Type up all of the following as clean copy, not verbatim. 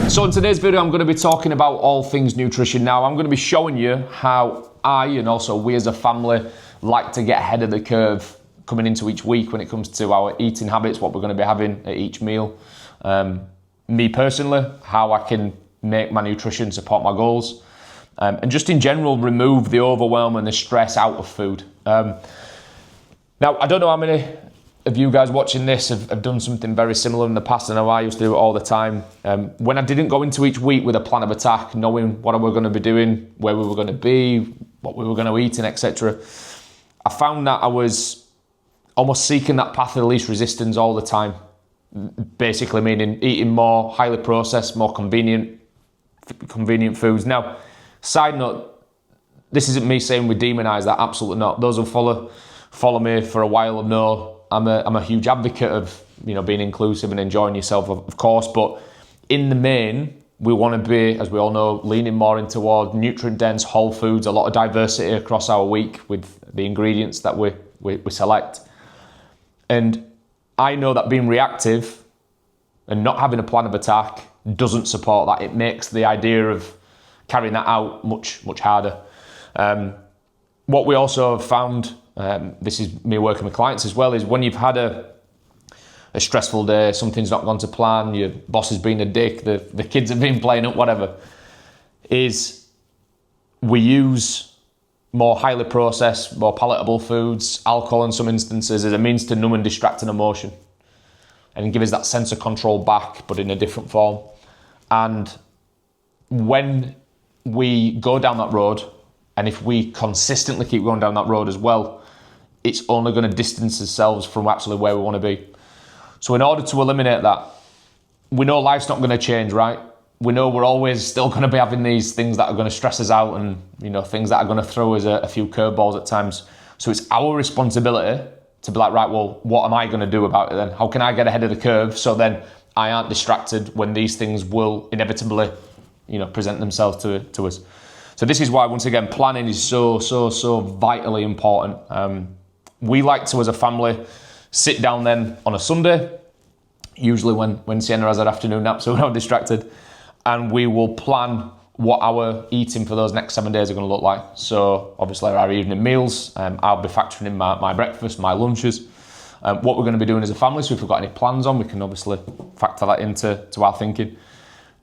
So in today's video, I'm going to be talking about all things nutrition. Now, I'm going to be showing you how I, and also we as a family, like to get ahead of the curve coming into each week when it comes to our eating habits, what we're going to be having at each meal. Me personally, how I can make my nutrition support my goals. And just in general, remove the overwhelm and the stress out of food. Now, I don't know how many of you guys watching this have done something very similar in the past. I know I used to do it all the time. When I didn't go into each week with a plan of attack, knowing what I were going to be doing, where we were going to be, what we were going to eat, and etc., I found that I was almost seeking that path of the least resistance all the time. Basically meaning eating more highly processed, more convenient foods. Now, side note, this isn't me saying we demonise that, absolutely not. Those who follow me for a while know I'm a huge advocate of, being inclusive and enjoying yourself, of course, but in the main, we want to be, as we all know, leaning more in toward nutrient-dense whole foods, a lot of diversity across our week with the ingredients that we select. And I know that being reactive and not having a plan of attack doesn't support that. It makes the idea of carrying that out much, much harder. What we also have found, this is me working with clients as well, is when you've had a stressful day, something's not gone to plan, your boss has been a dick, the kids have been playing up, whatever, is we use more highly processed, more palatable foods, alcohol in some instances, as a means to numb and distract an emotion and give us that sense of control back, but in a different form. And when we go down that road, and if we consistently keep going down that road as well, it's only going to distance ourselves from actually where we want to be. So in order to eliminate that, we know life's not going to change, right? We know we're always still going to be having these things that are going to stress us out and, things that are going to throw us a few curveballs at times. So it's our responsibility to be like, right, well, what am I going to do about it then? How can I get ahead of the curve so then I aren't distracted when these things will inevitably, present themselves to us? So this is why, once again, planning is so vitally important. We like to, as a family, sit down then on a Sunday, usually when Sienna has her afternoon nap, so we're not distracted, and we will plan what our eating for those next 7 days are going to look like. So obviously our evening meals, I'll be factoring in my breakfast, my lunches, what we're going to be doing as a family. So if we've got any plans on, we can obviously factor that into our thinking.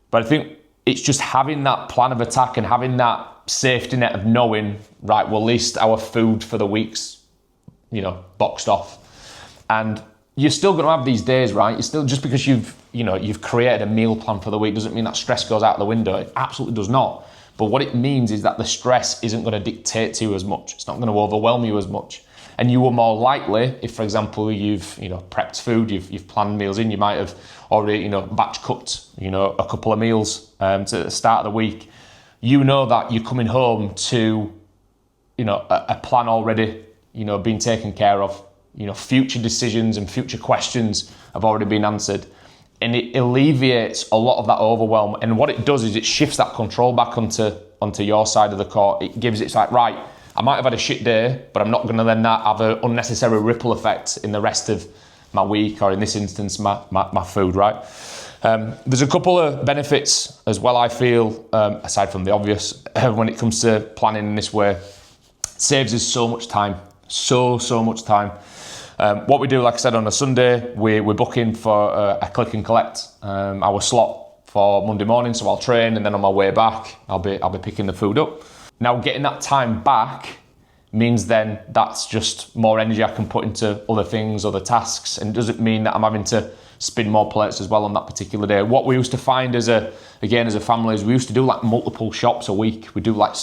But I think it's just having that plan of attack and having that safety net of knowing, right, well, at least our food for the week's, boxed off. And you're still going to have these days, right? You're still, just because you've created a meal plan for the week doesn't mean that stress goes out the window. It absolutely does not. But what it means is that the stress isn't going to dictate to you as much. It's not going to overwhelm you as much. And you were more likely, if, for example, you've prepped food, you've planned meals in, you might have already batch cooked a couple of meals to the start of the week. You know that you're coming home to a plan already being taken care of. Future decisions and future questions have already been answered, and it alleviates a lot of that overwhelm. And what it does is it shifts that control back onto your side of the court. It's like, right, I might have had a shit day, but I'm not going to then have an unnecessary ripple effect in the rest of my week, or in this instance, my food, right? There's a couple of benefits as well, I feel, aside from the obvious, when it comes to planning in this way. It saves us so much time, so much time. What we do, like I said, on a Sunday, we're booking for a click and collect, our slot for Monday morning. So I'll train, and then on my way back, I'll be picking the food up. Now, getting that time back means then that's just more energy I can put into other things, other tasks, and it doesn't mean that I'm having to spin more plates as well on that particular day. What we used to find as a family is we used to do like multiple shops a week. We do like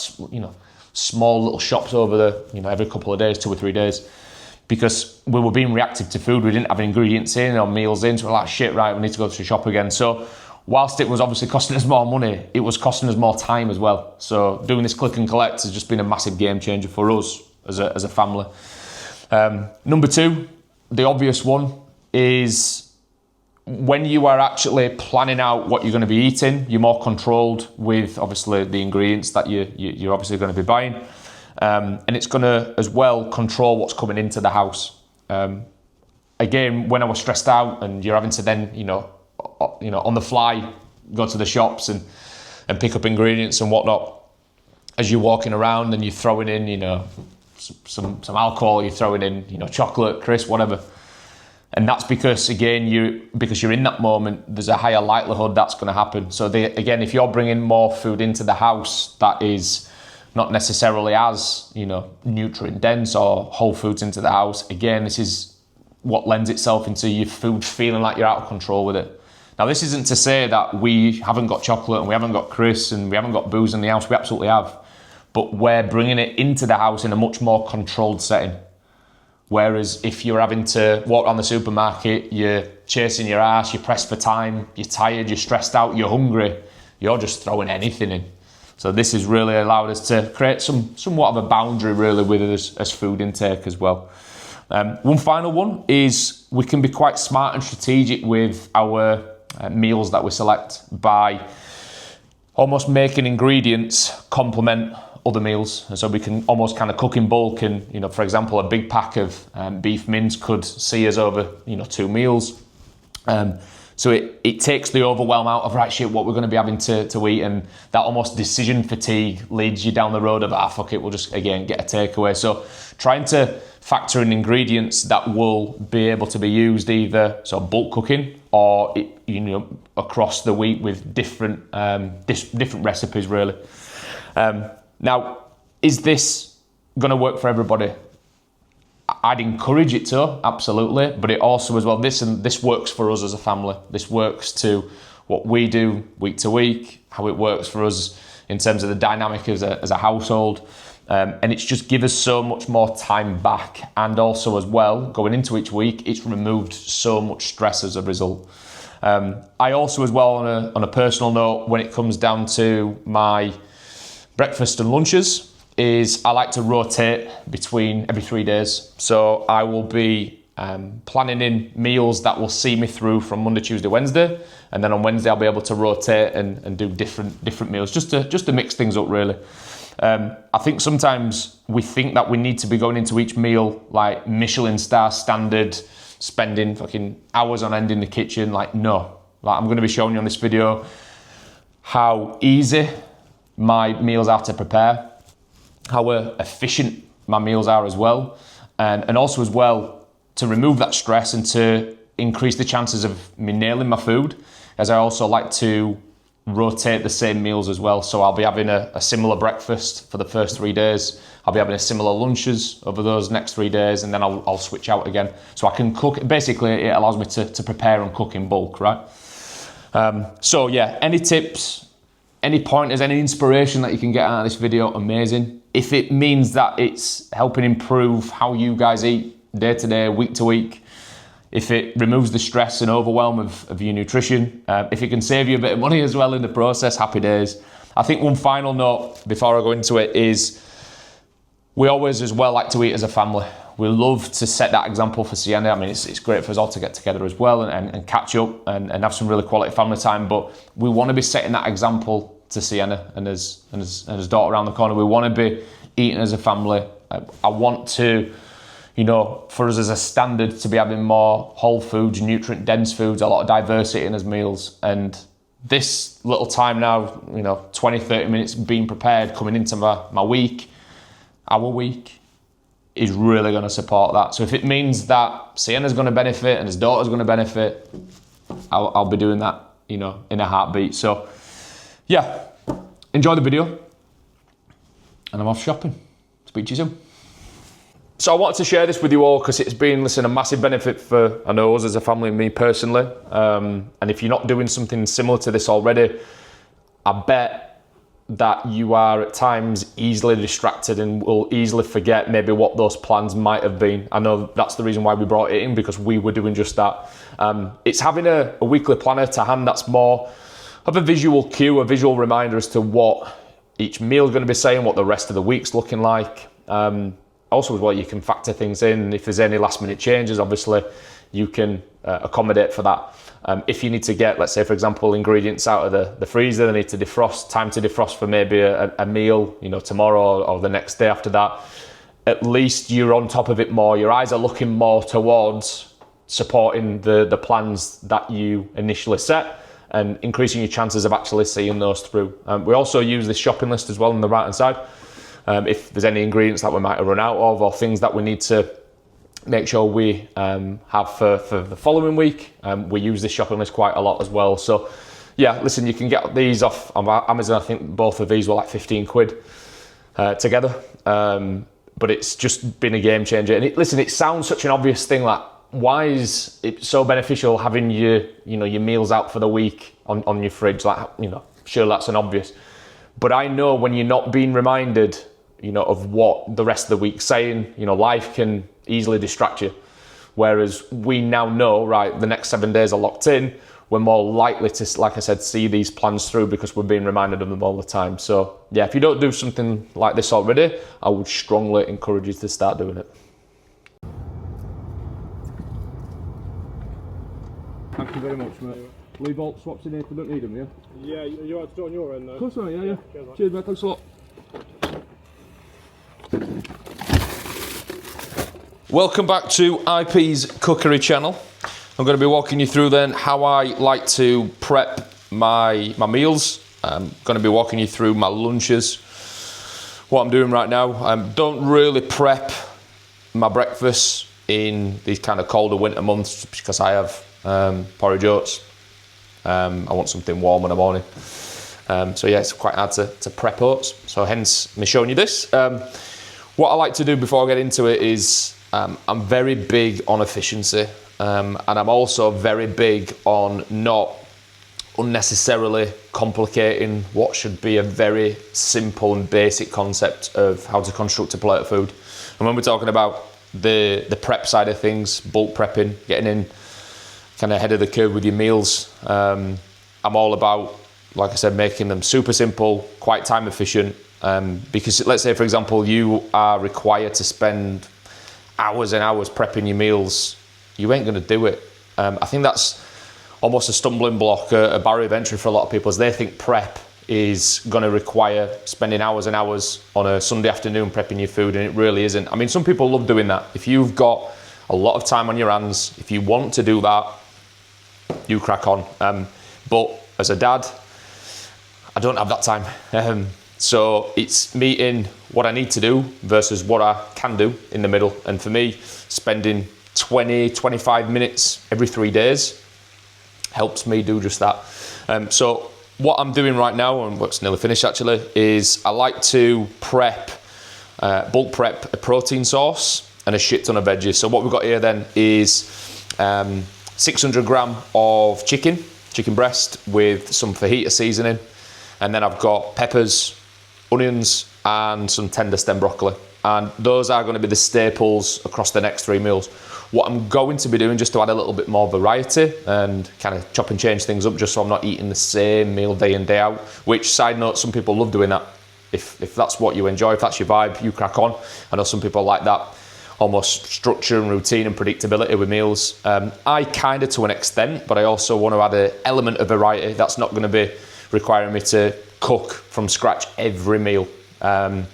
small little shops over every couple of days, 2 or 3 days. Because we were being reactive to food, we didn't have ingredients in or meals in, so we're like, shit, right, we need to go to the shop again. So whilst it was obviously costing us more money, it was costing us more time as well. So doing this click and collect has just been a massive game changer for us as a family. Number 2, the obvious one, is when you are actually planning out what you're going to be eating, you're more controlled with obviously the ingredients that you're obviously going to be buying. And it's going to as well control what's coming into the house. Again, when I was stressed out and you're having to then, on the fly, go to the shops and pick up ingredients and whatnot, as you're walking around and you're throwing in, you know, some alcohol, you're throwing in, you know, chocolate, crisp, whatever. And that's because, again, because you're in that moment, there's a higher likelihood that's going to happen. So again, if you're bringing more food into the house that is not necessarily as, you know, nutrient dense or whole foods into the house, again, this is what lends itself into your food feeling like you're out of control with it. Now, this isn't to say that we haven't got chocolate and we haven't got crisps and we haven't got booze in the house. We absolutely have. But we're bringing it into the house in a much more controlled setting. Whereas if you're having to walk around the supermarket, you're chasing your ass, you're pressed for time, you're tired, you're stressed out, you're hungry, you're just throwing anything in. So this has really allowed us to create somewhat of a boundary really with us as food intake as well. One final one is we can be quite smart and strategic with our meals that we select by almost making ingredients complement other meals. And so we can almost kind of cook in bulk, and, you know, for example, a big pack of beef mince could see us over, you know, 2 meals. So it takes the overwhelm out of, right, shit, what we're going to be having to eat, and that almost decision fatigue leads you down the road of, fuck it, we'll just, again, get a takeaway. So trying to factor in ingredients that will be able to be used either bulk cooking or, you know, across the week with different recipes really. Now, is this going to work for everybody? I'd encourage it to, absolutely, but it also as well, this works for us as a family. This works to what we do week to week, how it works for us in terms of the dynamic as a household. And it's just give us so much more time back. And also as well, going into each week, it's removed so much stress as a result. I also as well, on a personal note, when it comes down to my breakfast and lunches, is I like to rotate between every 3 days. So I will be planning in meals that will see me through from Monday, Tuesday, Wednesday, and then on Wednesday I'll be able to rotate and do different meals just to mix things up really. I think sometimes we think that we need to be going into each meal like Michelin star standard, spending fucking hours on end in the kitchen. Like, no, like I'm going to be showing you on this video how easy my meals are to prepare, how efficient my meals are as well, and also as well to remove that stress and to increase the chances of me nailing my food, as I also like to rotate the same meals as well. So I'll be having a similar breakfast for the first 3 days, I'll be having a similar lunches over those next 3 days, and then I'll switch out again. So I can cook, basically it allows me to prepare and cook in bulk, right? So yeah, any tips, any pointers, any inspiration that you can get out of this video, amazing. If it means that it's helping improve how you guys eat day to day, week to week, if it removes the stress and overwhelm of your nutrition, if it can save you a bit of money as well in the process, happy days. I think one final note before I go into it is we always as well like to eat as a family. We love to set that example for Sienna. I mean, it's great for us all to get together as well and catch up and have some really quality family time, but we want to be setting that example to Sienna and his daughter around the corner. We want to be eating as a family. I want to, you know, for us as a standard to be having more whole foods, nutrient dense foods, a lot of diversity in his meals. And this little time now, you know, 20, 30 minutes being prepared, coming into my week, our week, is really going to support that. So if it means that Sienna's going to benefit and his daughter's going to benefit, I'll be doing that, you know, in a heartbeat. So yeah, enjoy the video, and I'm off shopping. Speak to you soon. So I wanted to share this with you all because it's been, listen, a massive benefit for, I know, us as a family and me personally. And if you're not doing something similar to this already, I bet that you are at times easily distracted and will easily forget maybe what those plans might have been. I know that's the reason why we brought it in, because we were doing just that. It's having a weekly planner to hand that's more of a visual cue, a visual reminder as to what each meal is going to be saying, what the rest of the week's looking like. Also as well, you can factor things in. If there's any last minute changes, obviously you can accommodate for that. If you need to get, let's say for example, ingredients out of the freezer, they need to defrost, time to defrost for maybe a meal, you know, tomorrow or the next day after that, at least you're on top of it more. Your eyes are looking more towards supporting the plans that you initially set. and increasing your chances of actually seeing those through. We also use this shopping list as well on the right hand side. If there's any ingredients that we might have run out of, or things that we need to make sure we have for the following week, we use this shopping list quite a lot as well. So yeah, listen, you can get these off on Amazon. I think both of these were like 15 quid together. But it's just been a game changer. And listen, it sounds such an obvious thing, like, why is it so beneficial having your meals out for the week on your fridge? Like, sure, that's an obvious. But I know when you're not being reminded, of what the rest of the week's saying, life can easily distract you. Whereas we now know, right, the next 7 days are locked in, we're more likely to, like I said, see these plans through because we're being reminded of them all the time. So yeah, if you don't do something like this already, I would strongly encourage you to start doing it. Thank you very much, mate. Leave all swaps in here if you don't need them, yeah? Yeah, you want to do it on your end though? Of course not, yeah. Cheers, Cheers, mate, thanks a lot. Welcome back to IP's Cookery channel. I'm going to be walking you through then how I like to prep my meals. I'm going to be walking you through my lunches, what I'm doing right now. Don't really prep my breakfast in these kind of colder winter months because I have porridge oats. I want something warm in the morning. So yeah, it's quite hard to prep oats. So hence me showing you this. What I like to do before I get into it is I'm very big on efficiency. And I'm also very big on not unnecessarily complicating what should be a very simple and basic concept of how to construct a plate of food. And when we're talking about the prep side of things, bulk prepping, getting in kind of ahead of the curve with your meals, I'm all about, like I said, making them super simple, quite time efficient. Because let's say, for example, you are required to spend hours and hours prepping your meals, you ain't going to do it. I think that's almost a stumbling block, a barrier of entry for a lot of people, as they think prep is going to require spending hours and hours on a Sunday afternoon prepping your food, and it really isn't. I mean, some people love doing that. If you've got a lot of time on your hands, if you want to do that, you crack on. But as a dad, I don't have that time. So it's meeting what I need to do versus what I can do in the middle. And for me, spending 20-25 minutes every 3 days helps me do just that. So what I'm doing right now, and what's nearly finished actually, is I like to bulk prep a protein source and a shit ton of veggies. So what we've got here then is 600 gram of chicken breast with some fajita seasoning. And then I've got peppers, onions, and some tender stem broccoli. And those are going to be the staples across the next 3 meals. What I'm going to be doing, just to add a little bit more variety and kind of chop and change things up, just so I'm not eating the same meal day in, day out, which, side note, some people love doing that. If that's what you enjoy, if that's your vibe, you crack on. I know some people like that almost structure and routine and predictability with meals. I kind of, to an extent, but I also want to add an element of variety. That's not going to be requiring me to cook from scratch every meal.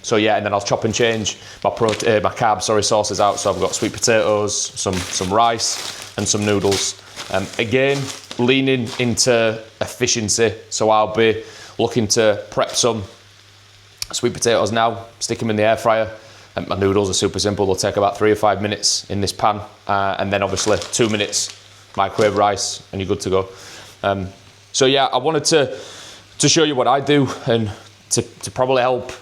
So yeah, and then I'll chop and change my carb sources out. So I've got sweet potatoes, some rice, and some noodles. Again, leaning into efficiency. So I'll be looking to prep some sweet potatoes now, stick them in the air fryer. And my noodles are super simple. They'll take about 3 or 5 minutes in this pan, and then obviously 2 minutes microwave rice, and you're good to go. So yeah, I wanted to show you what I do and to probably help